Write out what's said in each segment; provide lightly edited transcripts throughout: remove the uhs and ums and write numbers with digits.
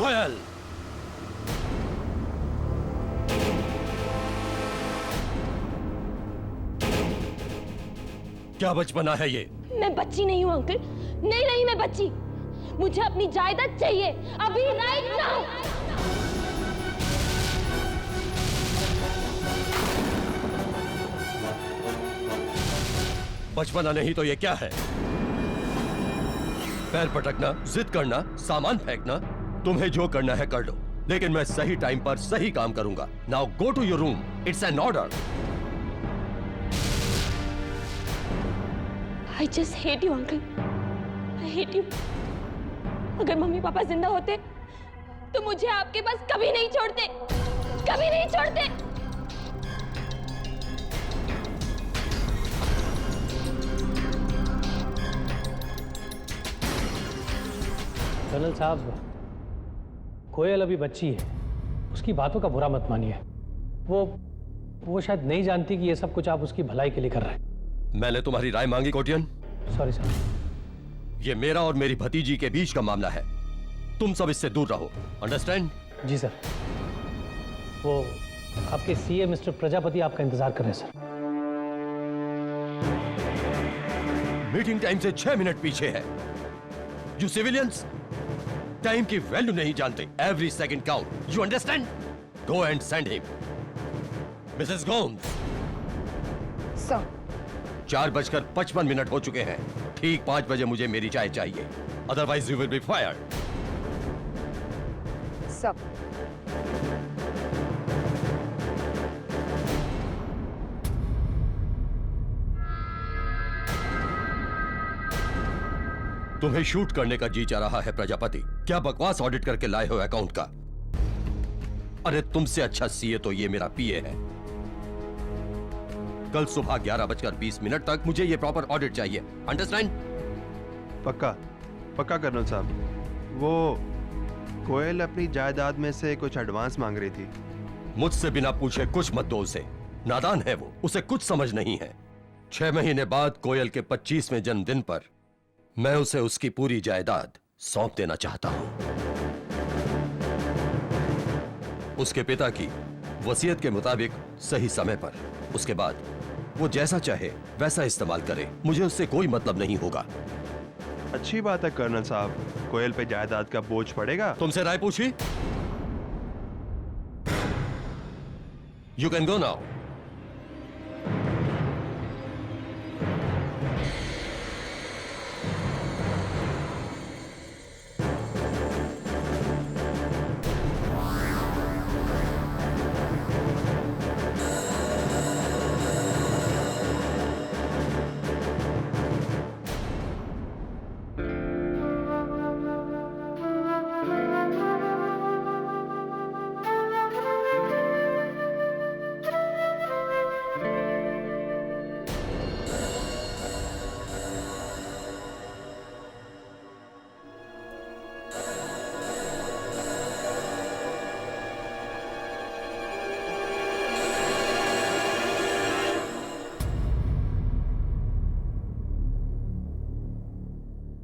कोयल! क्या बचपना है ये? मैं बच्ची नहीं हूँ अंकल, नहीं नहीं मैं बच्ची। मुझे अपनी जायदाद चाहिए अभी, राइट नाउ। बचपना नहीं तो ये क्या है? पैर पटकना, जिद करना, सामान फेंकना, तुम्हें जो करना है कर लो, लेकिन मैं सही टाइम पर सही काम करूंगा। Now go to your room, it's an order. I just hate you, uncle. I hate you. अगर मम्मी पापा जिंदा होते तो मुझे आपके पास कभी नहीं छोड़ते, कभी नहीं छोड़ते। कर्नल साहब, कोयल अभी बच्ची है, उसकी बातों का बुरा मत मानिए। वो शायद नहीं जानती कि ये सब कुछ आप उसकी भलाई के लिए कर रहे हैं। मैंने तुम्हारी राय मांगी कोटियन। Sorry sir. ये मेरा और मेरी भतीजी के बीच का मामला है, तुम सब इससे दूर रहो, अंडरस्टैंड? जी सर। वो आपके सीए मिस्टर प्रजापति आपका इंतजार कर रहे हैं सर। मीटिंग टाइम से 6 मिनट पीछे है। यू सिविलियंस टाइम की वैल्यू नहीं जानते। Every second count, you understand? Go and send him. Mrs Gomes. Sir. 4:55 हो चुके हैं। ठीक 5 बजे मुझे मेरी चाय चाहिए, otherwise you will be fired. Sir. तुम्हें शूट करने का जी चाह रहा है प्रजापति? क्या बकवास ऑडिट करके लाए हो अकाउंट का? अरे तुमसे अच्छा सीए तो ये मेरा पीए है। कल सुबह 11:20 तक मुझे ये प्रॉपर ऑडिट चाहिए, अंडरस्टैंड? पक्का पक्का कर्नल साहब। वो कोयल अपनी जायदाद में से कुछ एडवांस मांग रही थी। मुझसे बिना पूछे कुछ मत दो उसे, नादान है वो, उसे कुछ समझ नहीं है। 6 महीने बाद कोयल के 25वें जन्मदिन पर मैं उसे उसकी पूरी जायदाद सौंप देना चाहता हूं। उसके पिता की वसीयत के मुताबिक सही समय पर। उसके बाद वो जैसा चाहे वैसा इस्तेमाल करे, मुझे उससे कोई मतलब नहीं होगा। अच्छी बात है कर्नल साहब, कोयल पे जायदाद का बोझ पड़ेगा। तुमसे राय पूछी? You can go now.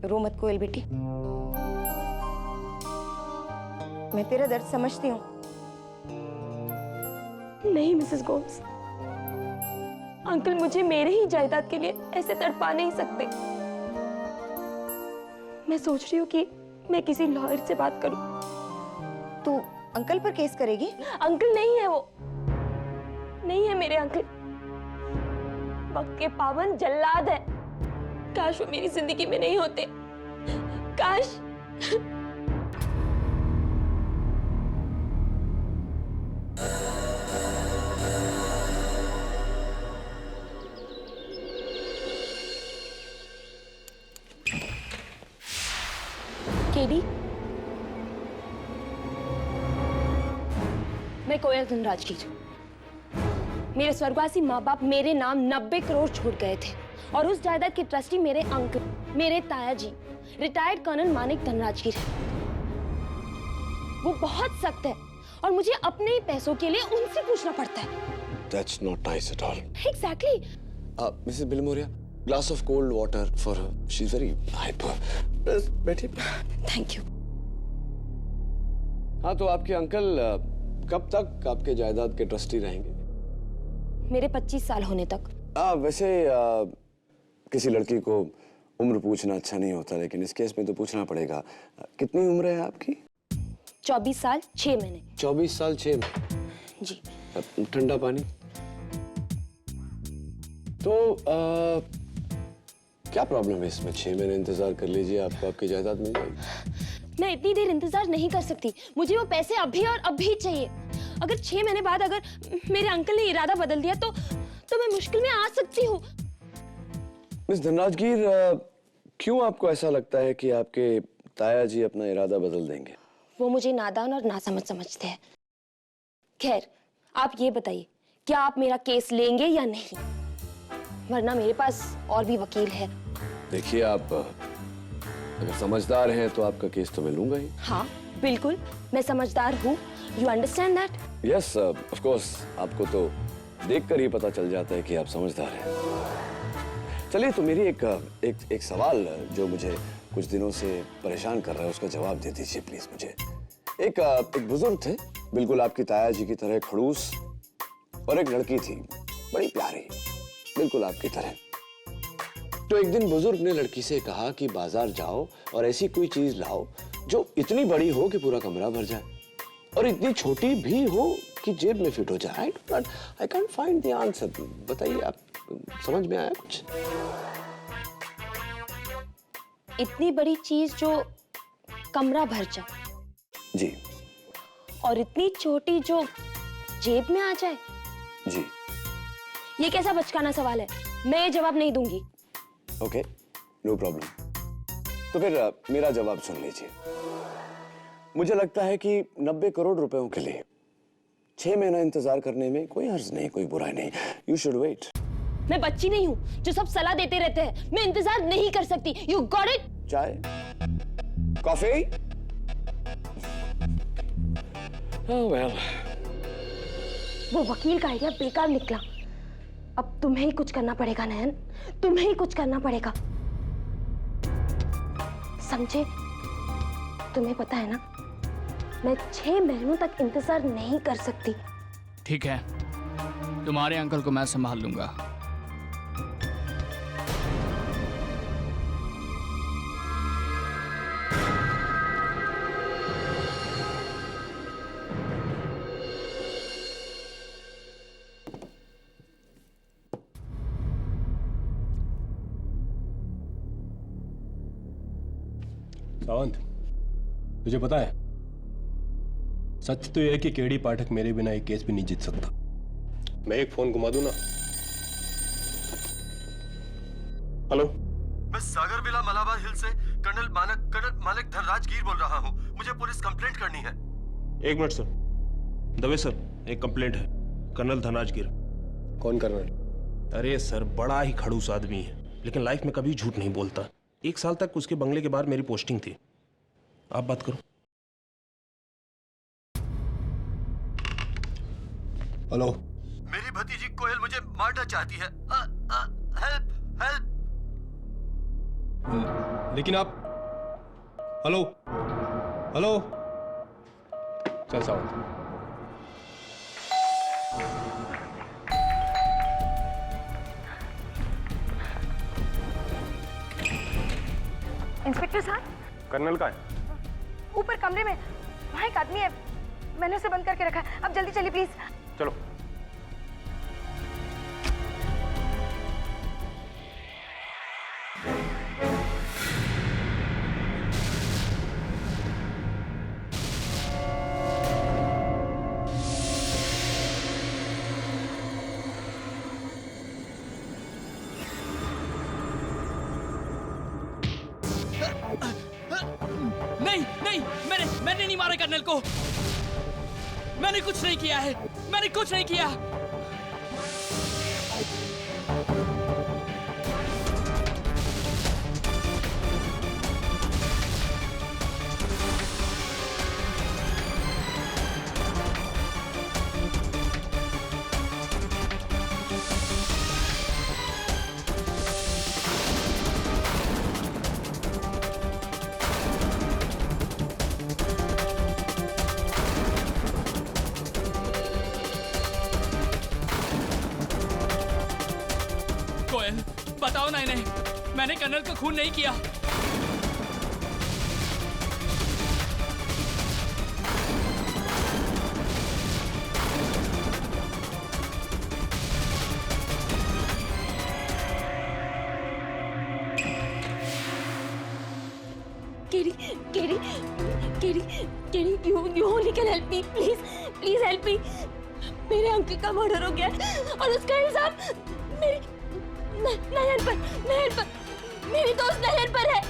रो मत कोयल बेटी, मैं तेरा दर्द समझती हूँ। नहीं मिसेस गोम्स, अंकल मुझे मेरे ही जायदाद के लिए ऐसे तड़पा नहीं सकते। मैं सोच रही हूँ कि मैं किसी लॉयर से बात करूं। तू अंकल पर केस करेगी? अंकल नहीं है वो, नहीं है मेरे अंकल, वक्त के पावन जल्लाद है। काश वो मेरी जिंदगी में नहीं होते, काश। केडी, मैं कोयल धनराजगीर। मेरे स्वर्गवासी माँ बाप मेरे नाम 90 करोड़ छोड़ गए थे और उस जायदाद के ट्रस्टी मेरे अंकल, मेरे ताया जी, रिटायर्ड कर्नल मानिक धनराजगीर है। वो बहुत सख्त है और मुझे अपने ही पैसों के लिए उनसे पूछना पड़ता है। That's not nice at all. Exactly. Mrs. Bilimoria, glass of cold water for her. She's very hyper. Best बैठिए. Thank you. हाँ, तो आपके अंकल कब तक आपके जायदाद के ट्रस्टी रहेंगे? मेरे 25 साल होने तक। वैसे किसी लड़की को उम्र पूछना अच्छा नहीं होता, लेकिन इस केस में तो पूछना पड़ेगा। कितनी उम्र है आपकी? 24 साल 6 महीने। 24 साल 6 महीने। जी। ठंडा पानी। तो क्या प्रॉब्लम है इसमें? 6 महीने इंतजार कर लीजिए, आपको आपकी जायदाद मिल जाएगी। मैं इतनी देर इंतजार नहीं कर सकती, मुझे वो पैसे अभी और अभी चाहिए। अगर 6 महीने बाद अगर मेरे अंकल ने इरादा बदल दिया तो मैं मुश्किल में आ सकती हूँ। मिस धनराजगीर, क्यों आपको ऐसा लगता है कि आपके ताया जी अपना इरादा बदल देंगे? वो मुझे नादान और नासमझ समझते हैं। खैर, आप ये बताइए, क्या आप मेरा केस लेंगे या नहीं? वरना मेरे पास और भी वकील है। देखिए, आप अगर समझदार हैं तो आपका केस तो मैं लूंगा ही। हाँ, बिल्कुल, मैं समझदार हूँ। You understand that? Yes, of course. आपको तो देखकर ही पता चल जाता है कि आप समझदार हैं। चलिए, तो मेरी एक सवाल जो मुझे कुछ दिनों से परेशान कर रहा है, उसका जवाब दे दीजिए प्लीज मुझे। एक बुजुर्ग थे, बिल्कुल आपकी ताया जी की तरह खड़ूस, और एक लड़की थी बड़ी प्यारी, बिल्कुल आपकी तरह। तो एक दिन बुजुर्ग ने लड़की से कहा कि बाजार जाओ और ऐसी कोई चीज लाओ जो इतनी बड़ी हो कि पूरा कमरा भर जाए, और इतनी छोटी भी हो कि जेब में फिट हो जाए। I can't find the answer. बताइए, आप समझ में आया कुछ? इतनी बड़ी चीज जो कमरा भर जाए जी। और इतनी छोटी जो जेब में आ जाए। जी। ये कैसा बचकाना सवाल है? मैं ये जवाब नहीं दूंगी। Okay, no problem. तो फिर मेरा जवाब सुन लीजिए। मुझे लगता है कि 90 करोड़ रुपयों के लिए 6 महीना इंतजार करने में कोई हर्ज नहीं, कोई बुराई नहीं। You should wait. मैं बच्ची नहीं हूँ जो सब सलाह देते रहते हैं। मैं इंतजार नहीं कर सकती। You got it? चाय, कॉफी? ओह वेल। वो वकील का आइडिया बेकार निकला। अब तुम्हें ही कुछ करना पड़ेगा नयन, तुम्हें ही कुछ करना पड़ेगा, समझे? तुम्हें पता है ना, मैं 6 महीनों तक इंतजार नहीं कर सकती। ठीक है, तुम्हारे अंकल को मैं संभाल लूंगा। सावंत, तुझे पता है, सच तो यह है कि केडी पाठक मेरे बिना एक केस भी नहीं जीत सकता। मैं एक फोन घुमा दूं ना। हेलो, मैं सागर विला मलाबार हिल से कर्नल मालिक धनराजगीर बोल रहा हूँ। मुझे पुलिस कंप्लेंट करनी है। 1 मिनट सर। दवे सर, एक कंप्लेंट है, कर्नल धनराजगीर। कौन कर्नल? अरे सर, बड़ा ही खड़ूस आदमी है, लेकिन लाइफ में कभी झूठ नहीं बोलता। 1 साल तक उसके बंगले के बाहर मेरी पोस्टिंग थी। आप बात करो। हेलो, मेरी भतीजी कोयल मुझे मारना चाहती है। Help help. लेकिन आप, हेलो हेलो, चल सावंत। इंस्पेक्टर साहब, कर्नल का है? ऊपर कमरे में वहाँ एक आदमी है, मैंने उसे बंद करके रखा है। अब जल्दी चलिए प्लीज। चलो। नहीं नहीं, मैंने नहीं मारा कर्नल को। मैंने कुछ नहीं किया है, मैंने कुछ नहीं किया। कोयल, बताओ ना इन्हें, मैंने कर्नल को खून नहीं किया। Kerry, you only can help me, please help me. मेरे अंकल का मर्डर हो गया और उसका इल्जाम मेरी नयन पर, मेरी दोस्त नयन पर है.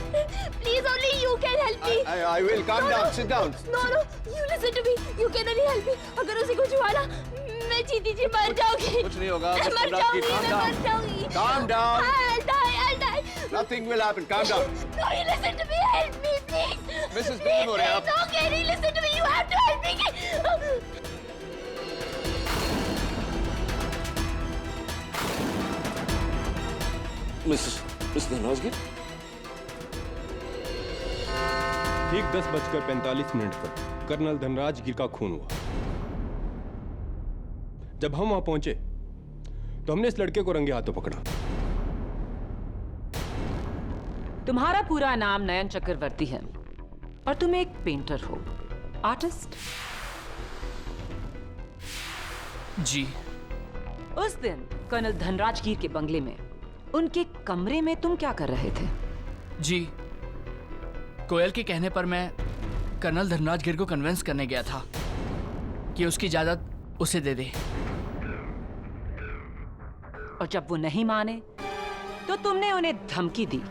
Please, only you can help me. I will. Calm down. Sit down. No, you listen to me. You can only help me. अगर उसे कुछ हुआ ना, मैं जीती जी मर जाऊंगी. कुछ नहीं होगा. मैं मर जाऊंगी. Calm down. I'll die. Nothing will happen. Calm down. No, you listen to me. Help me, please. Mrs. Bimore, Please, no, Kerry, listen to me. You have to help me. Miss Dhanrajgir, ठीक 10:45 पर colonel धनराजगिर का खून हुआ। जब हम वहां पहुंचे तो हमने इस लड़के को रंगे हाथों पकड़ा। तुम्हारा पूरा नाम नयन चक्रवर्ती है और तुम एक पेंटर हो, आर्टिस्ट। जी। उस दिन कर्नल धनराजगिर के बंगले में, उनके कमरे में तुम क्या कर रहे थे? जी, कोयल के कहने पर मैं कर्नल धनराजगिर को कन्विंस करने गया था कि उसकी जायदाद उसे दे दे। और जब वो नहीं माने तो तुमने उन्हें धमकी दी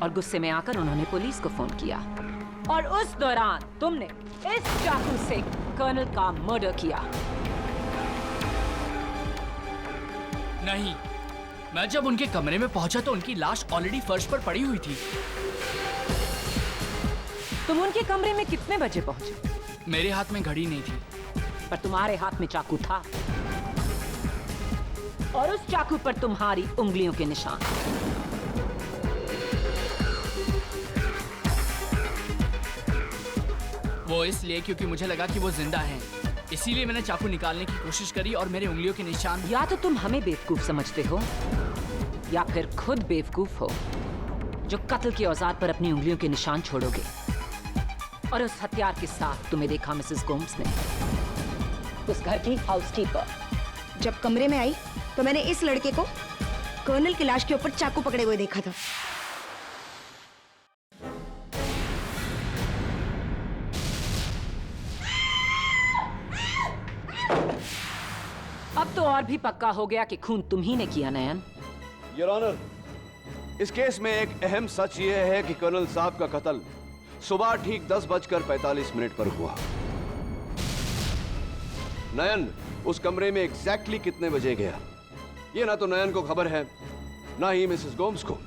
और गुस्से में आकर उन्होंने पुलिस को फोन किया और उस दौरान तुमने इस चाकू से कर्नल का मर्डर किया। नहीं, मैं जब उनके कमरे में पहुंचा तो उनकी लाश ऑलरेडी फर्श पर पड़ी हुई थी। तुम उनके कमरे में कितने बजे पहुंचे? मेरे हाथ में घड़ी नहीं थी। पर तुम्हारे हाथ में चाकू था और उस चाकू पर तुम्हारी उंगलियों के निशान। वो इसलिए क्योंकि मुझे लगा कि वो जिंदा हैं। इसीलिए मैंने चाकू निकालने की कोशिश करी और मेरे उंगलियों के निशान। या तो तुम हमें बेवकूफ समझते हो या फिर खुद बेवकूफ हो जो कत्ल के औजार पर अपनी उंगलियों के निशान छोड़ोगे। और उस हथियार के साथ तुम्हें देखा मिसेस गोम्स ने, उस घर की हाउसकीपर। जब कमरे में आई तो मैंने इस लड़के को कर्नल की लाश के ऊपर चाकू पकड़े हुए देखा था। अब तो और भी पक्का हो गया कि खून तुम ही ने किया नयन। योर ऑनर, इस केस में एक अहम सच ये है कि कर्नल साहब का कत्ल सुबह ठीक 10:45 पर हुआ। नयन उस कमरे में एग्जैक्टली कितने बजे गया, ये ना तो नयन को खबर है ना ही मिसेस गोम्स को।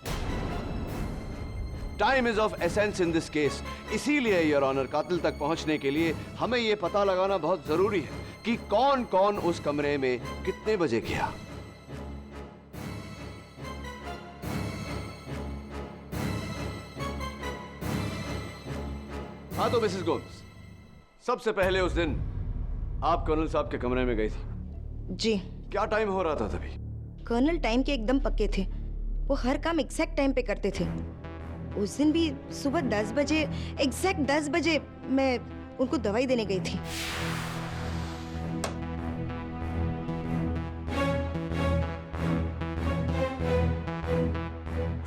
Time is of essence in this case. इसीलिए योर ऑनर, कातिल तक पहुंचने के लिए हमें यह पता लगाना बहुत जरूरी है कि कौन कौन उस कमरे में कितने बजे गया। हाँ तो मिसेस गोम्स, सबसे पहले उस दिन आप कर्नल साहब के कमरे में गई थी। जी। क्या टाइम हो रहा था तभी? कर्नल टाइम के एकदम पक्के थे। वो हर काम एग्जैक्ट टाइम पे करते थे। उस दिन भी सुबह 10 बजे, एग्जैक्ट 10 बजे मैं उनको दवाई देने गई थी।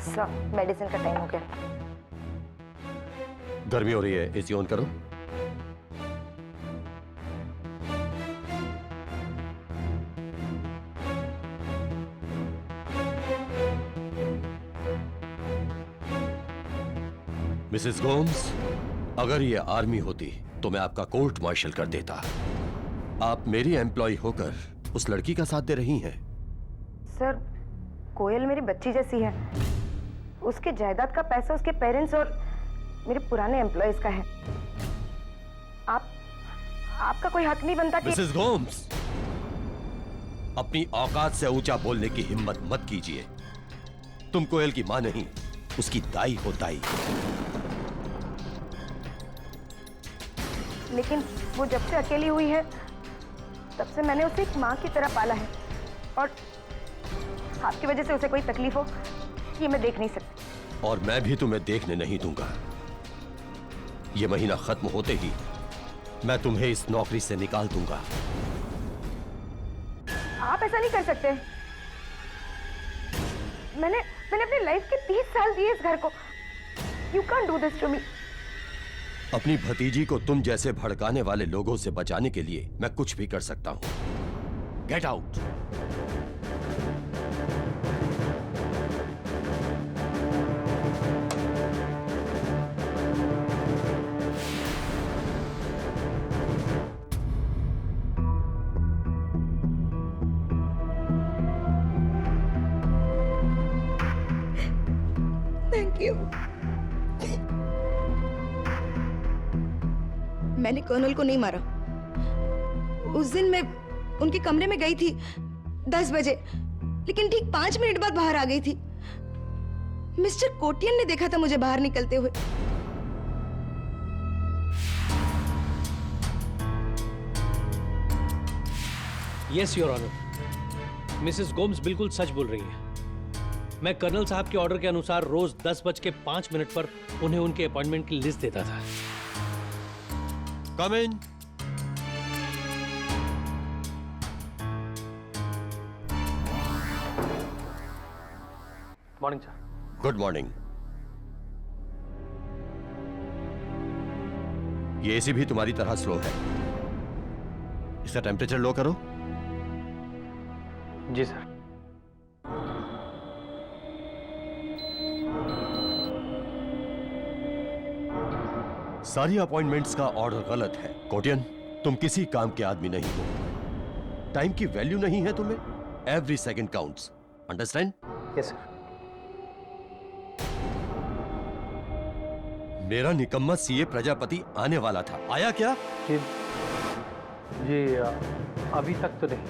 सर, मेडिसिन का टाइम हो गया। गर्मी हो रही है, एसी ऑन करो। मिसेस गोम्स, अगर ये आर्मी होती तो मैं आपका कोर्ट मार्शल कर देता। आप मेरी एम्प्लॉय होकर उस लड़की का साथ दे रही हैं। सर, कोयल मेरी बच्ची जैसी है। उसके जायदाद का पैसा उसके पेरेंट्स और मेरे पुराने एम्प्लॉयज का है। आपका कोई हक नहीं बनता कि... मिसेस गोम्स, अपनी औकात से ऊंचा बोलने की हिम्मत मत कीजिए। तुम कोयल की मां नहीं, उसकी दाई हो दाई। लेकिन वो जब से अकेली हुई है तब से मैंने उसे एक माँ की तरह पाला है। और आपकी वजह से उसे कोई तकलीफ हो, ये मैं देख नहीं सकती। और मैं भी तुम्हें देखने नहीं दूंगा। ये महीना खत्म होते ही मैं तुम्हें इस नौकरी से निकाल दूंगा। आप ऐसा नहीं कर सकते। मैंने अपनी लाइफ के 30 साल दिए इस घर को। You can do this to me. अपनी भतीजी को तुम जैसे भड़काने वाले लोगों से बचाने के लिए मैं कुछ भी कर सकता हूं। Get out. Thank you. मैंने कर्नल को नहीं मारा। उस दिन मैं उनके कमरे में गई थी 10 बजे, लेकिन ठीक 5 मिनट बाद बाहर आ गई थी। मिस्टर कोटियन ने देखा था मुझे बाहर निकलते हुए। Yes your honour, Mrs Gomes बिल्कुल सच बोल रही है। मैं कर्नल साहब के ऑर्डर के अनुसार रोज 10:05 पर उन्हें उनके अपॉइंटमेंट की लिस्ट देता था। Come in. Morning sir. Good morning. ये एसी भी तुम्हारी तरह स्लो है। इसका टेम्परेचर लो करो। जी सर। सारी अपॉइंटमेंट्स का ऑर्डर गलत है। कोटियन, तुम किसी काम के आदमी नहीं हो। टाइम की वैल्यू नहीं है तुम्हें। Every second counts. Understand? Yes sir. मेरा निकम्मा सीए प्रजापति आने वाला था। आया क्या? जी अभी तक तो नहीं।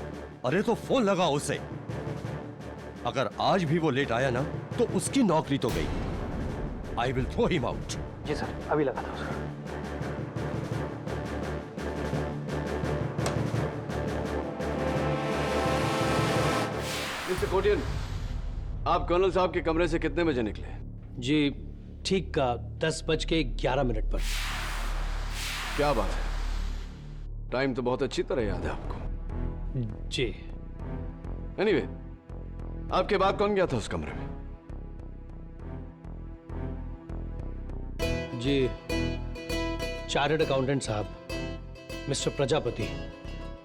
अरे तो फोन लगा उसे। अगर आज भी वो लेट आया ना तो उसकी नौकरी तो गई। I will throw him out. जी सर, अभी लगा था उसका। मिस्टर कोटियन, आप कर्नल साहब के कमरे से कितने बजे निकले? जी ठीक 10:11 पर। क्या बात है, टाइम तो बहुत अच्छी तरह याद है आपको। जी। एनीवे, आपके बाद कौन गया था उस कमरे में? जी चार्टर्ड अकाउंटेंट साहब, मिस्टर प्रजापति,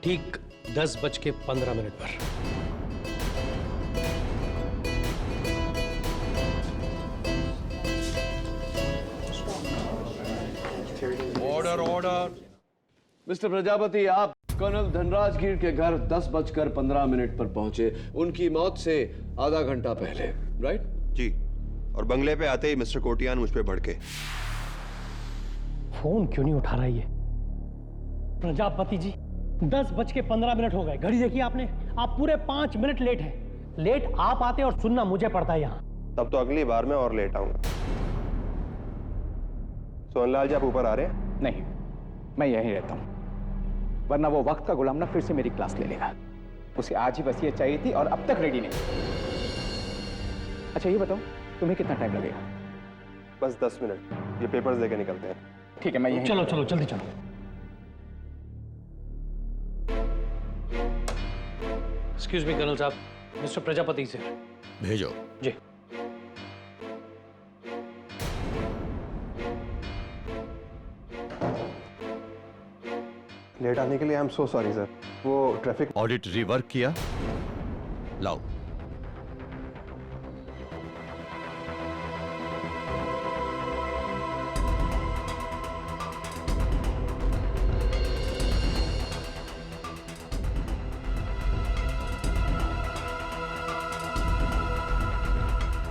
ठीक 10:15 पर। Order order. मिस्टर प्रजापति, आप कर्नल धनराजगीर के घर 10:15 पर पहुंचे, उनकी मौत से आधा घंटा पहले, राइट? जी, और बंगले पे आते ही मिस्टर कोटियान मुझ पे भड़के। फोन क्यों नहीं उठा रहा ये? प्रजापति जी, 10:15 हो गए। घड़ी देखिए आपने, आप पूरे 5 मिनट लेट हैं। लेट आप आते और सुनना मुझे पड़ता है यहाँ। तब तो अगली बार मैं और लेट आऊंगा। सोनलाल जी, आप ऊपर आ रहे हैं? नहीं, मैं यहीं रहता हूं, वरना वो वक्त का गुलाम ना फिर से मेरी क्लास ले लेगा। उसे आज ही बस ये चाहिए थी और अब तक रेडी नहीं। अच्छा ये बताओ, तुम्हें कितना टाइम लगेगा? बस 10 मिनट, ये पेपर्स लेके निकलते हैं। ठीक है, मैं यहीं। चलो चलो जल्दी चलो। एक्सक्यूज मी कर्नल साहब, मिस्टर प्रजापति से भेजो। जी। लेट आने के लिए I am so sorry sir. वो ट्रैफिक। ऑडिट रिवर्क किया? लाओ।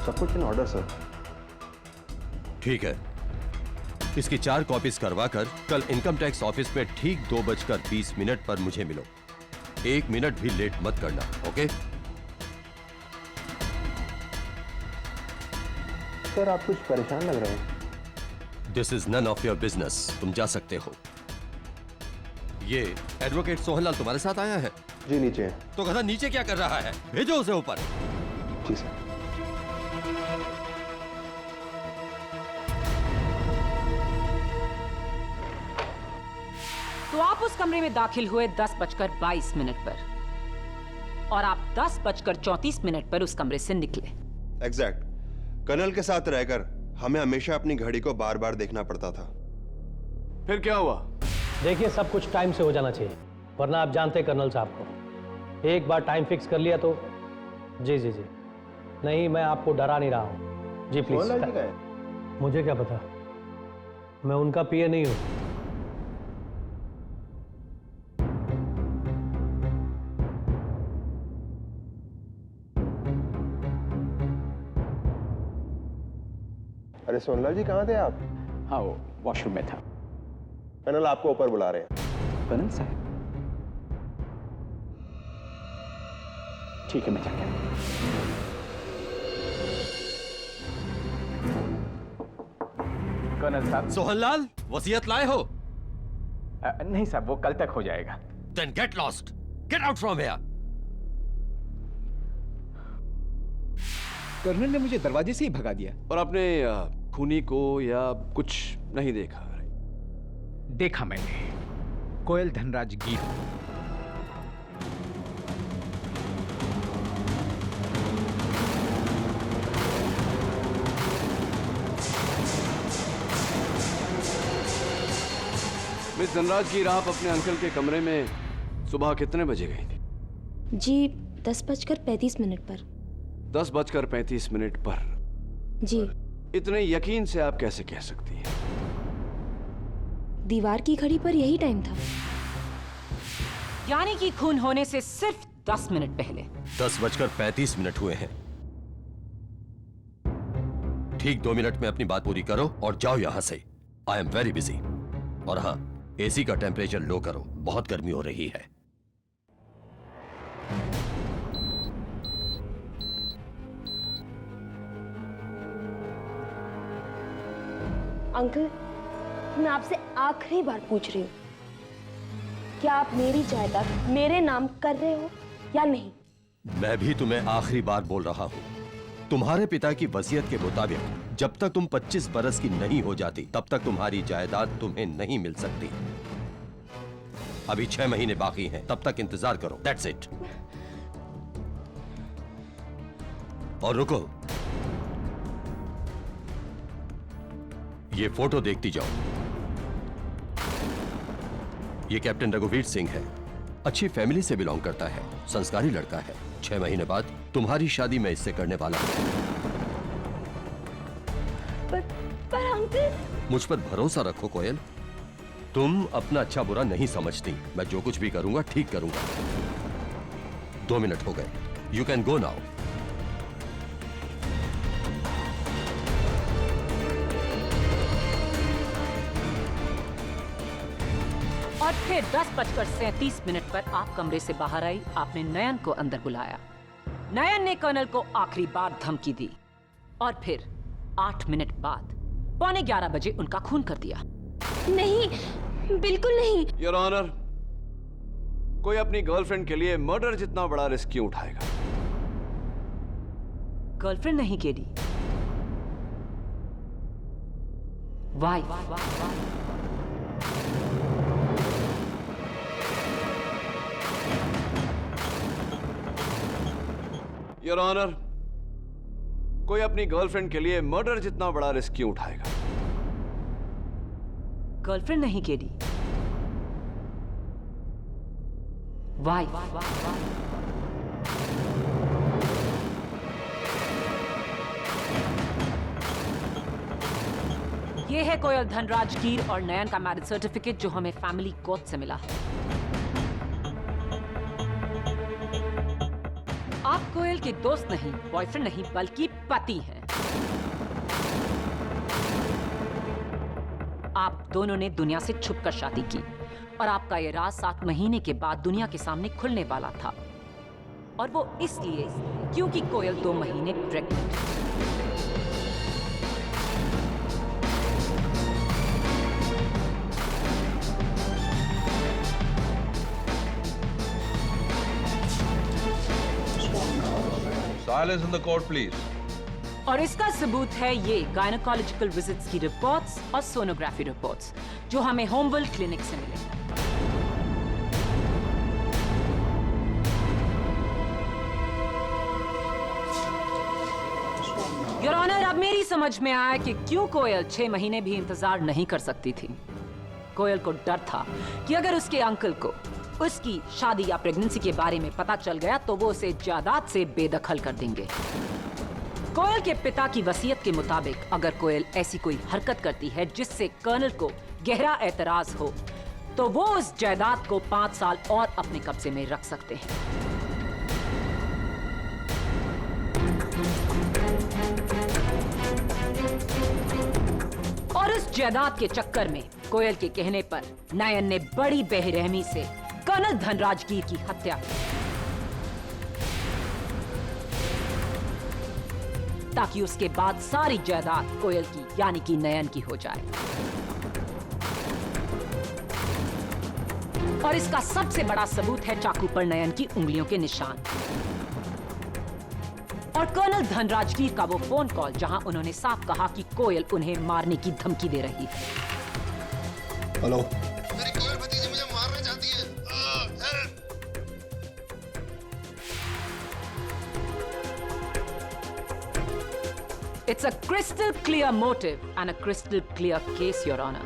सब कुछ इन ऑर्डर सर। ठीक है, इसकी 4 कॉपीज करवाकर कल इनकम टैक्स ऑफिस में ठीक 2:20 पर मुझे मिलो। 1 मिनट भी लेट मत करना, ओके? सर आप कुछ परेशान लग रहे हैं। This is none of your business. तुम जा सकते हो। ये एडवोकेट सोहनलाल तुम्हारे साथ आया है? जी नीचे है। तो गधा नीचे क्या कर रहा है? भेजो उसे ऊपर। जी सर। तो आप उस कमरे में दाखिल हुए 10:22 पर और आप 10:34 पर उस कमरे से निकले। एग्जैक्ट। कर्नल के साथ रहकर हमें हमेशा अपनी घड़ी को बार बार देखना पड़ता था। फिर क्या हुआ? देखिए, सब कुछ टाइम से हो जाना चाहिए, वरना आप जानते हैं कर्नल साहब को, एक बार टाइम फिक्स कर लिया तो। जी जी जी, नहीं, मैं आपको डरा नहीं रहा हूँ। जी प्लीज। मुझे क्या पता, मैं उनका पीए नहीं हूँ। अरे सोनलाल जी, कहाँ थे आप? हाँ, वो वॉशरूम में था। कर्नल आपको ऊपर बुला रहे हैं। कर्नल साहब? ठीक है, मैं जाके कर्नल साहब। सोहनलाल, वसीयत लाए हो? नहीं साहब, वो कल तक हो जाएगा। Then get lost. Get out from here. Colonel ने मुझे दरवाजे से ही भगा दिया। और आपने खूनी को या कुछ नहीं देखा? देखा मैंने, कोयल धनराज गिर। मिस धनराज गिर, आप अपने अंकल के कमरे में सुबह कितने बजे गई थी? जी 10:35 पर। 10:35 पर? जी। इतने यकीन से आप कैसे कह सकती हैं? दीवार की घड़ी पर यही टाइम था। यानी कि खून होने से सिर्फ 10 मिनट पहले। 10:35 हुए हैं। ठीक 2 मिनट में अपनी बात पूरी करो और जाओ यहां से। I am very busy. और हाँ, एसी का टेम्परेचर लो करो, बहुत गर्मी हो रही है। अंकल, मैं आपसे आखिरी बार पूछ रही हूँ, क्या आप मेरी जायदाद मेरे नाम कर रहे हो या नहीं? मैं भी तुम्हें आखिरी बार बोल रहा हूँ, तुम्हारे पिता की वसीयत के मुताबिक जब तक तुम 25 बरस की नहीं हो जाती तब तक तुम्हारी जायदाद तुम्हें नहीं मिल सकती। अभी 6 महीने बाकी हैं, तब तक इंतजार करो। That's it. और रुको, ये फोटो देखती जाओ। ये कैप्टन रघुवीर सिंह है, अच्छी फैमिली से बिलोंग करता है, संस्कारी लड़का है। 6 महीने बाद तुम्हारी शादी मैं इससे करने वाला हूं। पर अंकल। मुझ पर भरोसा रखो कोयल, तुम अपना अच्छा बुरा नहीं समझती। मैं जो कुछ भी करूंगा ठीक करूंगा। 2 मिनट हो गए, यू कैन गो नाउ। और फिर 10:37 पर आप कमरे से बाहर आई। आपने नयन को अंदर बुलाया। नयन ने कर्नल को आखिरी बार धमकी दी और फिर 8 मिनट बाद 11:15 बजे उनका खून कर दिया। नहीं, बिल्कुल नहीं। योर ऑनर, कोई अपनी गर्लफ्रेंड के लिए मर्डर जितना बड़ा रिस्क क्यों उठाएगा? गर्लफ्रेंड नहीं केडी। वाई। योर ऑनर, कोई अपनी गर्लफ्रेंड के लिए मर्डर जितना बड़ा रिस्क क्यों उठाएगा? गर्लफ्रेंड नहीं केडी। वाई। ये है कोयल धनराज गिर और नयन का मैरिज सर्टिफिकेट जो हमें फैमिली कोर्ट से मिला है। आप कोयल के दोस्त नहीं, बॉयफ्रेंड नहीं, बल्कि पति हैं। आप दोनों ने दुनिया से छुपकर शादी की और आपका ये राज 7 महीने के बाद दुनिया के सामने खुलने वाला था। और वो इसलिए क्योंकि कोयल 2 महीने प्रेग्नेंट है। Silence in the court, please. और इसका सबूत है ये गायनोकोलॉजिकल विजिट्स की रिपोर्ट्स और सोनोग्राफी रिपोर्ट्स जो हमें होमवेल क्लिनिक से मिले। योर ऑनर, अब मेरी समझ में आया कि क्यों कोयल 6 महीने भी इंतजार नहीं कर सकती थी। कोयल को डर था कि अगर उसके अंकल को उसकी शादी या प्रेगनेंसी के बारे में पता चल गया तो वो उसे जायदाद से बेदखल कर देंगे। कोयल के पिता की वसीयत के मुताबिक अगर कोयल ऐसी कोई हरकत करती है जिससे कर्नल को गहरा एतराज हो तो वो उस जायदाद को 5 साल और अपने कब्जे में रख सकते हैं। और इस जायदाद के चक्कर में कोयल के कहने पर नयन ने बड़ी बेरहमी से कर्नल धनराजगीर की हत्या की ताकि उसके बाद सारी जायदाद कोयल की यानी कि नयन की हो जाए। और इसका सबसे बड़ा सबूत है चाकू पर नयन की उंगलियों के निशान और कर्नल धनराजगीर का वो फोन कॉल जहां उन्होंने साफ कहा कि कोयल उन्हें मारने की धमकी दे रही है। हेलो, मेरी कोयल भतीजी मुझे मारना चाहती है। It's a crystal clear motive and a crystal clear case, Your Honor.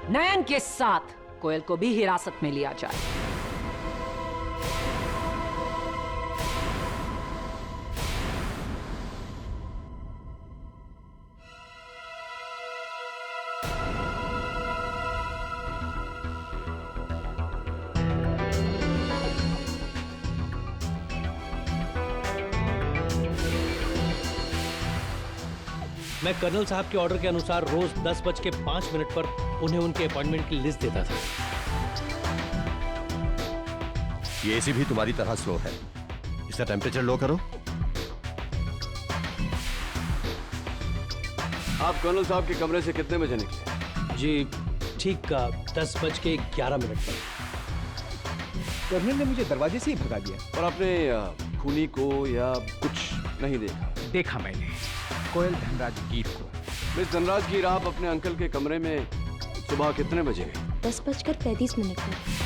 नयन के साथ कोयल को भी हिरासत में लिया जाए। मैं कर्नल साहब के ऑर्डर के अनुसार रोज 10:05 पर उन्हें उनके अपॉइंटमेंट की लिस्ट देता था। ये एसी भी तुम्हारी तरह स्लो है। इसका टेम्परेचर लो करो। आप कर्नल साहब के कमरे से कितने बजे निकले? जी ठीक 10:11 पर। कर्नल ने मुझे दरवाजे से ही भगा दिया। और आपने खूनी को या कुछ नहीं देखा? देखा मैंने कोयल धनराजगीर को। मिस धनराजगीर, आप अपने अंकल के कमरे में सुबह कितने बजे गए? 10:35 पर।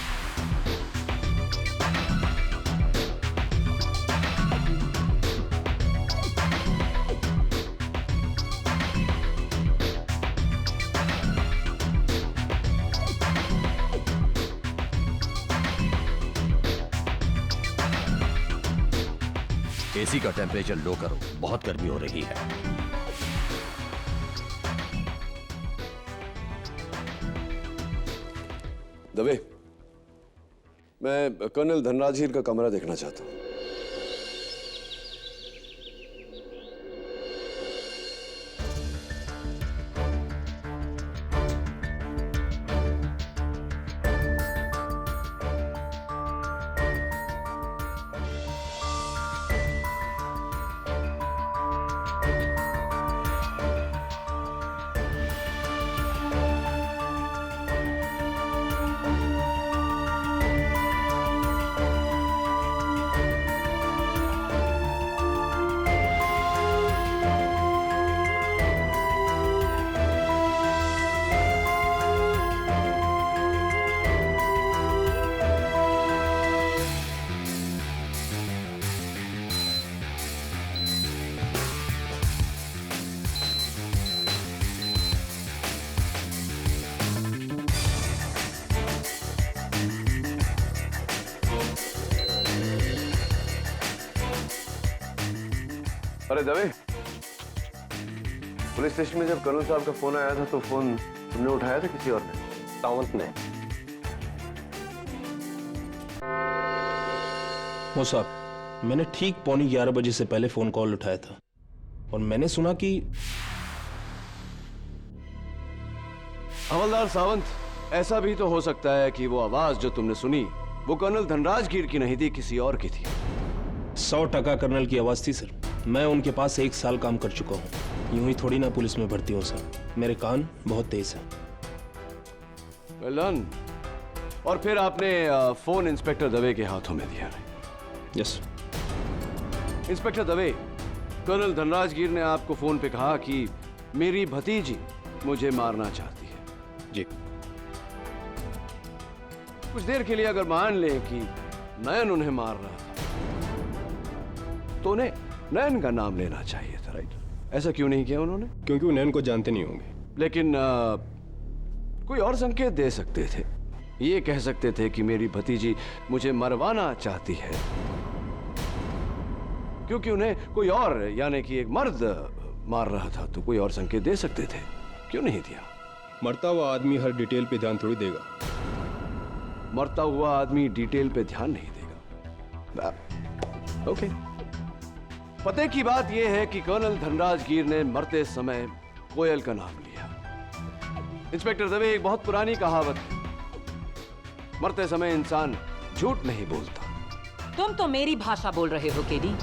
एसी का टेम्परेचर लो करो, बहुत गर्मी हो रही है। दवे, मैं कर्नल धनराजगीर का कमरा देखना चाहता हूं। अरे दवे, पुलिस स्टेशन में जब कर्नल साहब का फोन आया था तो फोन तुमने उठाया था किसी और ने? सावंत ने। वो साहब, मैंने ठीक 11:15 बजे से पहले फोन कॉल उठाया था और मैंने सुना कि हवलदार सावंत, ऐसा भी तो हो सकता है कि वो आवाज जो तुमने सुनी वो कर्नल धनराजगीर की नहीं थी, किसी और की थी। 100% कर्नल की आवाज थी सर। मैं उनके पास 1 साल काम कर चुका हूँ। यूं ही थोड़ी ना पुलिस में भर्ती हूँ सर। मेरे कान बहुत तेज हैं। Well done. और फिर आपने फोन इंस्पेक्टर दवे के हाथों में दिया। Yes. Inspector Dave, colonel Dhanrajgir ने आपको फोन पे कहा कि मेरी भतीजी मुझे मारना चाहती है। जी। कुछ देर के लिए अगर मान लें कि नयन उन्हें मार रहा था, तो उन्हें नयन का नाम लेना चाहिए था, राइट? ऐसा क्यों नहीं किया उन्होंने? क्योंकि वो नयन को जानते नहीं होंगे। लेकिन कोई और संकेत दे सकते थे। ये कह सकते थे कि मेरी भतीजी मुझे मरवाना चाहती है, क्योंकि उन्हें कोई और यानी कि एक मर्द मार रहा था। तो कोई और संकेत दे सकते थे, क्यों नहीं दिया? मरता हुआ आदमी हर डिटेल पे ध्यान थोड़ी देगा। मरता हुआ आदमी डिटेल पे ध्यान नहीं देगा। ओके। पते की बात यह है कि कर्नल धनराजगीर ने मरते समय कोयल का नाम लिया। इंस्पेक्टर दवे, एक बहुत पुरानी कहावत है, मरते समय इंसान झूठ नहीं बोलता। तुम तो मेरी भाषा बोल रहे हो KD.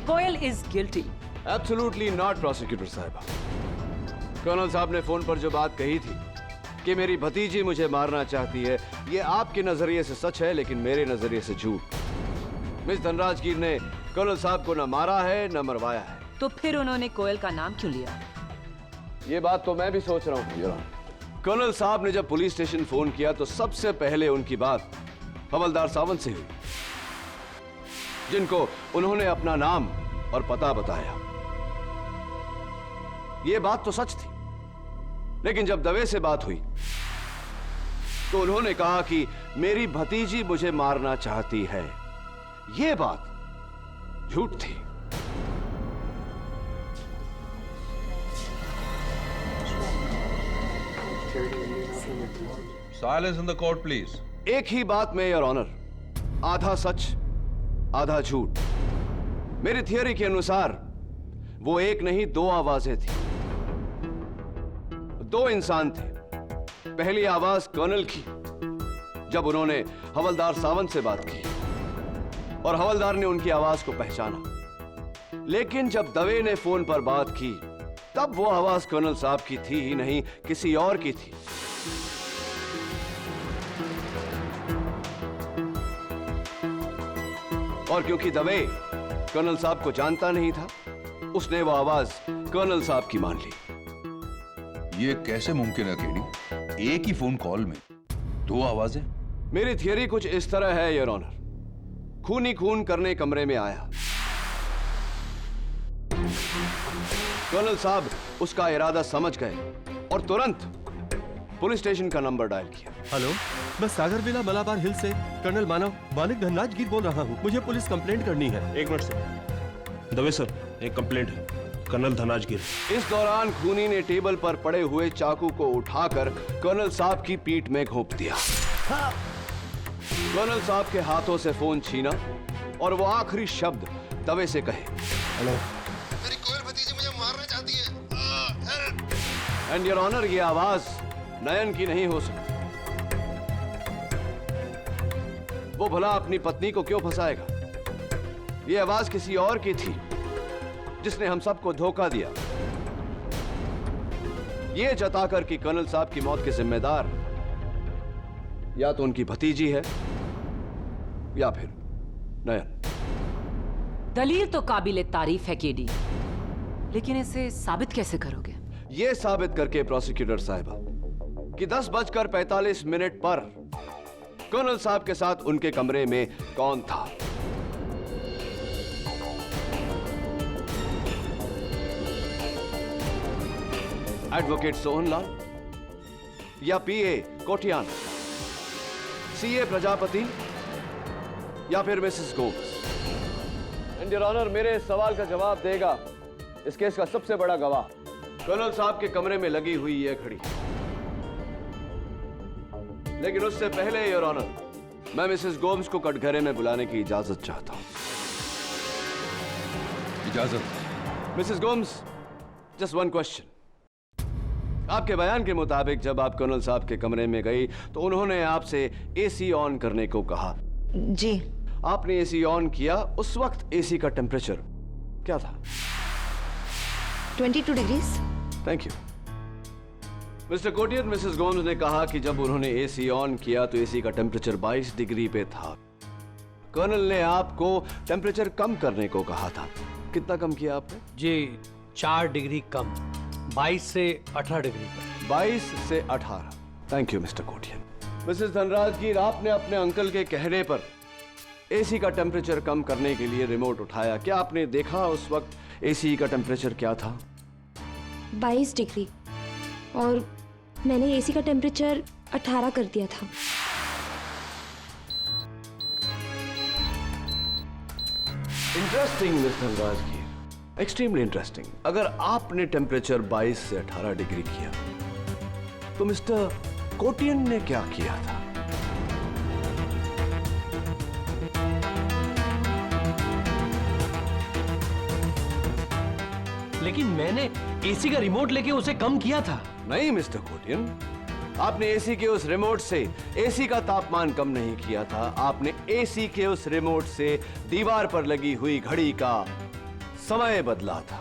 Koyal is guilty. Absolutely not, prosecutor साहिबा। कर्नल साहब ने फोन पर जो बात कही थी कि मेरी भतीजी मुझे मारना चाहती है, ये आपके नजरिए से सच है, लेकिन मेरे नजरिए से झूठ। मिस धनराजगीर ने कर्नल साहब को न मारा है न मरवाया है। तो फिर उन्होंने कोयल का नाम क्यों लिया? ये बात तो मैं भी सोच रहा हूँ। कर्नल साहब ने जब पुलिस स्टेशन फोन किया तो सबसे पहले उनकी बात हवलदार सावंत से हुई, जिनको उन्होंने अपना नाम और पता बताया। ये बात तो सच थी, लेकिन जब दवे से बात हुई तो उन्होंने कहा कि मेरी भतीजी मुझे मारना चाहती है। ये बात झूठ थी। Silence in the court, please. एक ही बात में, योर ऑनर, आधा सच आधा झूठ। मेरी थियरी के अनुसार वो एक नहीं दो आवाजें थी, दो इंसान थे। पहली आवाज कर्नल की, जब उन्होंने हवलदार सावंत से बात की और हवलदार ने उनकी आवाज को पहचाना। लेकिन जब दवे ने फोन पर बात की, तब वो आवाज कर्नल साहब की थी ही नहीं, किसी और की थी। और क्योंकि दवे कर्नल साहब को जानता नहीं था, उसने वो आवाज कर्नल साहब की मान ली। ये कैसे मुमकिन है केडी? एक ही फोन कॉल में दो आवाजें? मेरी थियरी कुछ इस तरह है, योर ऑनर। खून ही खून करने कमरे में आया। कर्नल साहब उसका इरादा समझ गए और तुरंत पुलिस स्टेशन का नंबर डायल किया। हेलो, मैं सागर विला मलाबार हिल से कर्नल मानिक धनराजगीर बोल रहा हूँ। मुझे पुलिस कंप्लेंट करनी है। एक मिनट सर। दवे सर, एक कंप्लेंट है, कर्नल धनराजगीर। इस दौरान खूनी ने टेबल पर पड़े हुए चाकू को उठाकर कर्नल साहब की पीठ में घोंप दिया। कर्नल साहब के हाथों से फोन छीना और वो आखिरी शब्द दवे से कहे, हेलो, मेरी कोयल भतीजी मुझे मारना चाहती है। एंड योर ऑनर, ये आवाज नयन की नहीं हो सकती। वो भला अपनी पत्नी को क्यों फंसाएगा? ये आवाज किसी और की थी, जिसने हम सबको धोखा दिया, ये जताकर कि कर्नल साहब की मौत के जिम्मेदार या तो उनकी भतीजी है या फिर नयन। दलील तो काबिल तारीफ है केडी, लेकिन इसे साबित कैसे करोगे? ये साबित करके प्रोसिक्यूटर साहिबा कि 10:45 पर कर्नल साहब के साथ उनके कमरे में कौन था। एडवोकेट सोहनलाल या पीए कोटियान, सीए प्रजापति या फिर Mrs Gomes. And your honour, मेरे सवाल का जवाब देगा इस केस का सबसे बड़ा गवाह, कर्नल साहब के कमरे में लगी हुई यह घड़ी। लेकिन उससे पहले योर ऑनर, मैं मिसेस गोम्स को कटघरे में बुलाने की इजाजत चाहता हूं। इजाजत? Mrs Gomes, just one question. आपके बयान के मुताबिक जब आप कर्नल साहब के कमरे में गई तो उन्होंने आपसे एसी ऑन करने को कहा। जी। आपने एसी ऑन किया, उस वक्त एसी का टेम्परेचर क्या था? 22 degrees. Thank you mister Kotian. Mrs Gomes ने कहा कि जब उन्होंने एसी ऑन किया तो एसी का टेम्परेचर 22 डिग्री पे था। कर्नल ने आपको टेम्परेचर कम करने को कहा था। कितना कम किया आपने? जी 4 डिग्री कम, 22 से 18 डिग्री पर। 22 से 18। Thank you mister Kotian. Mrs Dhanrajgir, आपने अपने अंकल के कहने पर एसी का टेम्परेचर कम करने के लिए रिमोट उठाया। क्या आपने देखा उस वक्त एसी का टेम्परेचर क्या था? 22 डिग्री, और मैंने एसी का टेम्परेचर 18 कर दिया था। Interesting miss Dhanrajgir, extremely interesting. अगर आपने टेम्परेचर 22 से 18 डिग्री किया तो मिस्टर कोटियन ने क्या किया था? लेकिन मैंने एसी का रिमोट लेके उसे कम किया था। नहीं मिस्टर कोटियन, आपने एसी के उस रिमोट से एसी का तापमान कम नहीं किया था। आपने एसी के उस रिमोट से दीवार पर लगी हुई घड़ी का समय बदला था।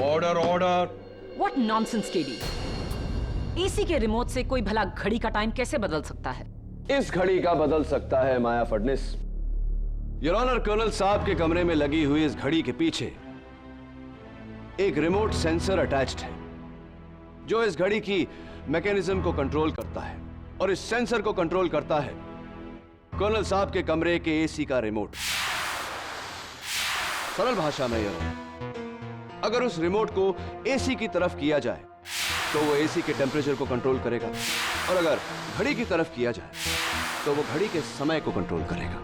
Order order. What nonsense KD. AC के रिमोट से कोई भला घड़ी का टाइम कैसे बदल सकता है? इस घड़ी का बदल सकता है माया फडनिस। योर ऑनर, कर्नल साहब के कमरे में लगी हुई इस घड़ी के पीछे एक रिमोट सेंसर अटैच्ड है जो इस घड़ी की मैकेनिज्म को कंट्रोल करता है, और इस सेंसर को कंट्रोल करता है कर्नल साहब के कमरे के एसी का रिमोट। सरल भाषा में योर ऑनर, अगर उस रिमोट को एसी की तरफ किया जाए तो वो एसी के टेम्परेचर को कंट्रोल करेगा, और अगर घड़ी की तरफ किया जाए तो वो घड़ी के समय को कंट्रोल करेगा।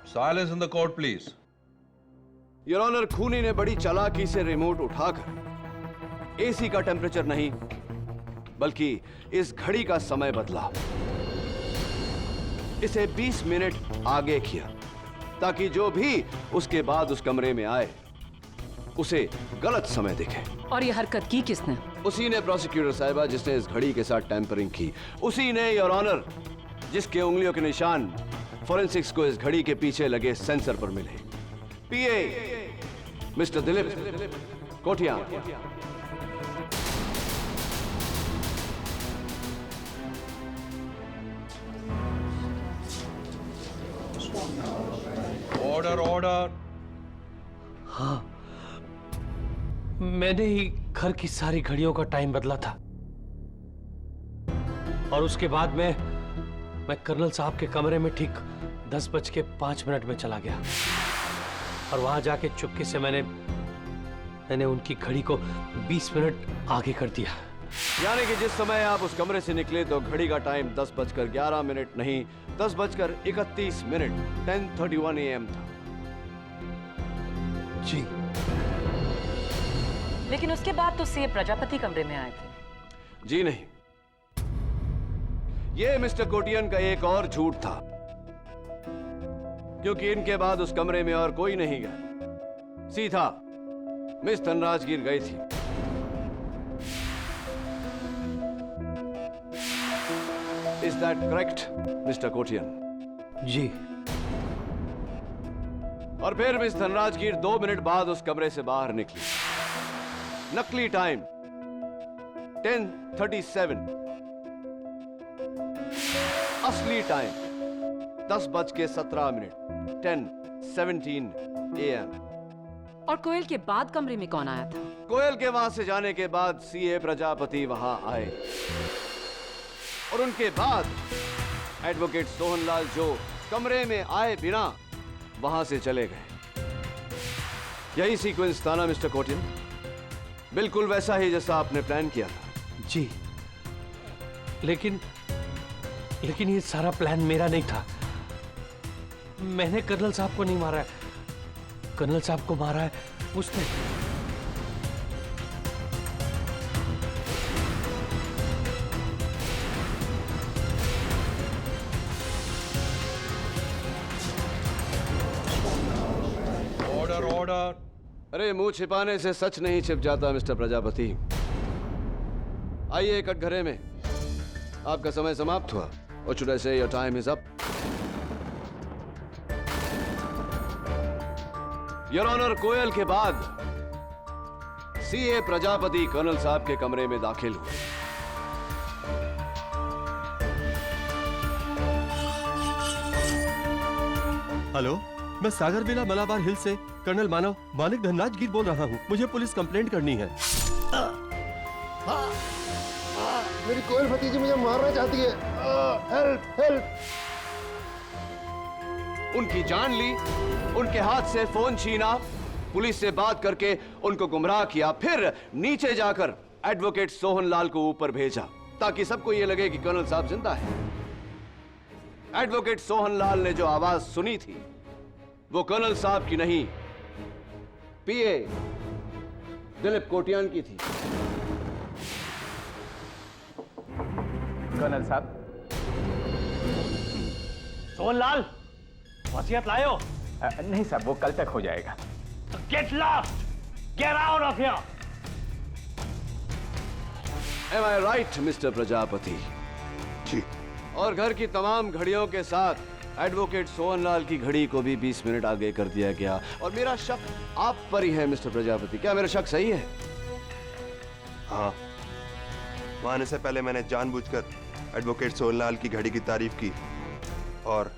Silence in the court please. Your honour, खूनी ने बड़ी चालाकी से रिमोट उठाकर एसी का टेम्परेचर नहीं बल्कि इस घड़ी का समय बदला। इसे 20 मिनट आगे किया ताकि जो भी उसके बाद उस कमरे में आए उसे गलत समय दिखे। और ये हरकत की किसने? उसी ने प्रोसिक्यूटर साहिबा जिसने इस घड़ी के साथ टैंपरिंग की। उसी ने योर ऑनर जिसके उंगलियों के निशान फॉरेंसिक्स को इस घड़ी के पीछे लगे सेंसर पर मिले। PA mister Dilip Kotia. Order order. हाँ, मैंने ही घर की सारी घड़ियों का टाइम बदला था, और उसके बाद मैं कर्नल साहब के कमरे में ठीक 10:05 में चला गया, और वहां जाके चुपके से मैंने उनकी घड़ी को 20 मिनट आगे कर दिया। यानी कि जिस समय आप उस कमरे से निकले तो घड़ी का टाइम 10:11 नहीं 10:31 10:31 AM था। जी। लेकिन उसके बाद तो सीए प्रजापति कमरे में आए थे। जी नहीं, यह मिस्टर कोटियन का एक और झूठ था, क्योंकि इनके बाद उस कमरे में और कोई नहीं गया, सीधा मिस धनराजगीर गई थी। Is that correct, mister Kotian? जी। और फिर मिस धनराजगीर 2 मिनट बाद उस कमरे से बाहर निकली। नकली टाइम 10:37, असली टाइम 10:17 10:17 AM। और कोयल के बाद कमरे में कौन आया था? कोयल के वहां से जाने के बाद सीए प्रजापति वहां आए, और उनके बाद एडवोकेट सोहनलाल जो कमरे में आए बिना वहां से चले गए। यही सीक्वेंस था ना मिस्टर कोटियन? बिल्कुल वैसा ही जैसा आपने प्लान किया था। जी, लेकिन ये सारा प्लान मेरा नहीं था। मैंने कर्नल साहब को नहीं मारा है, कर्नल साहब को मारा है उसने। Order order. अरे मुंह छिपाने से सच नहीं छिप जाता मिस्टर प्रजापति। आइए कटघरे में आपका समय समाप्त हुआ। Or should I say your time is up? Your Honor, कोयल के बाद सीए प्रजापति कर्नल साहब के कमरे में दाखिल हुए। हेलो, मैं सागर विला मलाबार हिल से कर्नल मानिक धनराज गिर बोल रहा हूँ। मुझे पुलिस कंप्लेंट करनी है। मेरी कोयल भतीजी मुझे मारना चाहती है। Help help. उनकी जान ली, उनके हाथ से फोन छीना, पुलिस से बात करके उनको गुमराह किया, फिर नीचे जाकर एडवोकेट सोहनलाल को ऊपर भेजा ताकि सबको यह लगे कि कर्नल साहब जिंदा है। एडवोकेट सोहनलाल ने जो आवाज सुनी थी वो कर्नल साहब की नहीं, पीए दिलीप कोटियान की थी। कर्नल साहब। सोहनलाल, वसीयत लाए हो? नहीं साहब, वो कल तक हो जाएगा। Get lost! Get out of here! Am I right, Mr. Prajapati? जी। और घर की तमाम घड़ियों के साथ एडवोकेट सोहनलाल की घड़ी को भी 20 मिनट आगे कर दिया गया। और मेरा शक आप पर ही है मिस्टर प्रजापति। क्या मेरा शक सही है? हाँ, वहां आने से पहले मैंने जानबूझकर एडवोकेट सोहनलाल की घड़ी की तारीफ की और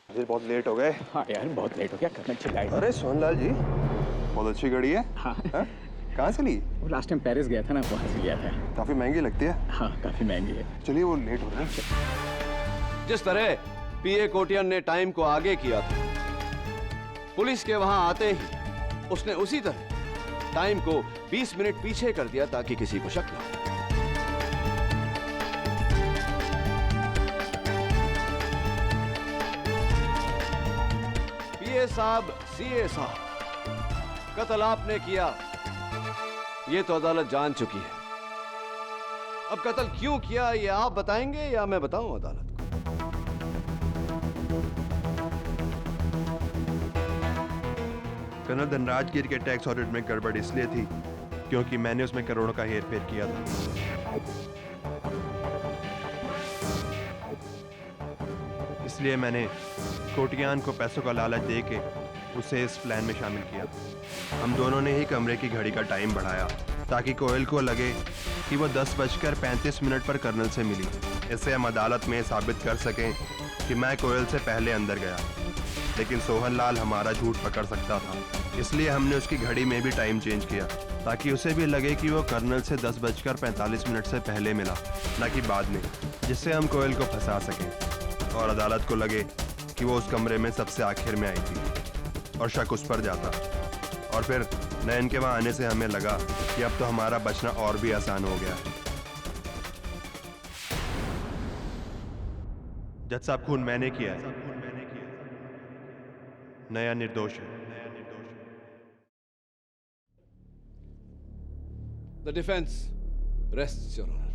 मुझे बहुत लेट हो गए। हाँ यार, बहुत लेट हो गया। कर्नल चिल्लाए। अरे सोहनलाल जी, बहुत अच्छी घड़ी है। हाँ। कहाँ से ली? वो लास्ट टाइम पेरिस गया था ना, वहाँ से लिया था। काफी महंगी लगती है। हाँ, काफी महंगी है। चलिए, वो लेट हो रहा है। जिस तरह पीए कोटियन ने टाइम को आगे किया था, पुलिस के वहां आते ही उसने उसी तरह टाइम को 20 मिनट पीछे कर दिया ताकि किसी को शक न हो। पीए साहब, सीए साहब, कत्ल आपने किया, ये तो अदालत जान चुकी है। अब कत्ल क्यों किया ये आप बताएंगे या मैं बताऊं अदालत को? कर्नल धनराज गिर के टैक्स ऑडिट में गड़बड़ इसलिए थी क्योंकि मैंने उसमें करोड़ों का हेरफेर किया था। इसलिए मैंने कोटियान को पैसों का लालच देके उसे इस प्लान में शामिल किया। हम दोनों ने ही कमरे की घड़ी का टाइम बढ़ाया ताकि कोयल को लगे कि वो 10:35 पर कर्नल से मिली। इससे हम अदालत में साबित कर सकें कि मैं कोयल से पहले अंदर गया, लेकिन सोहनलाल हमारा झूठ पकड़ सकता था। इसलिए हमने उसकी घड़ी में भी टाइम चेंज किया ताकि उसे भी लगे कि वो कर्नल से 10:45 से पहले मिला, न कि बाद में, जिससे हम कोयल को फंसा सकें और अदालत को लगे कि वो उस कमरे में सबसे आखिर में आई थी और शक उस पर जाता। और फिर नयन के वहां आने से हमें लगा कि अब तो हमारा बचना और भी आसान हो गया। जज साहब, खून मैंने किया है, नया निर्दोष है। The defense rests, Your Honor.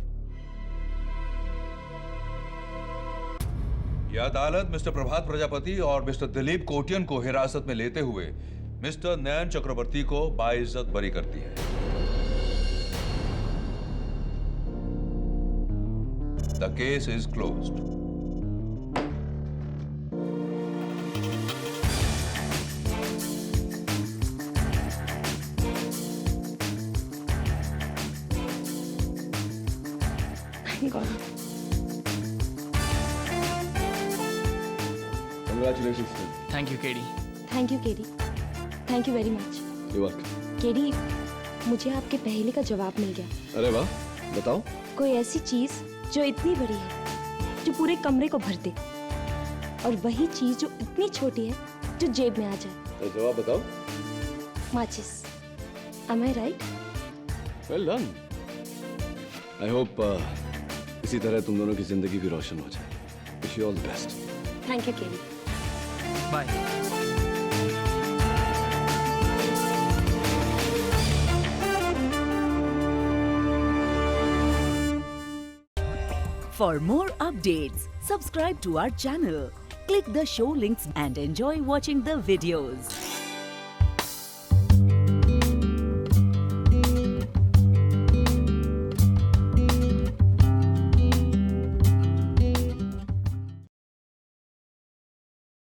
यह अदालत मिस्टर प्रभात प्रजापति और मिस्टर दिलीप कोटियन को हिरासत में लेते हुए मिस्टर नयन चक्रवर्ती को बाइज्जत बरी करती है। The case is closed. Congratulations. Thank you KD. Thank you KD, thank you very much. You're welcome. KD, मुझे आपके पहेली का जवाब मिल गया। अरे वाह, बताओ। कोई ऐसी चीज जो इतनी बड़ी है जो पूरे कमरे को भर दे, और वही चीज जो इतनी छोटी है जो जेब में आ जाए। तो जवाब बताओ। माचिस। Am I right? Well done. I hope इसी तरह तुम दोनों की जिंदगी भी रोशन हो जाए। Wish you all the best. Thank you KD. Bye. For more updates, subscribe to our channel, click the show links and enjoy watching the videos.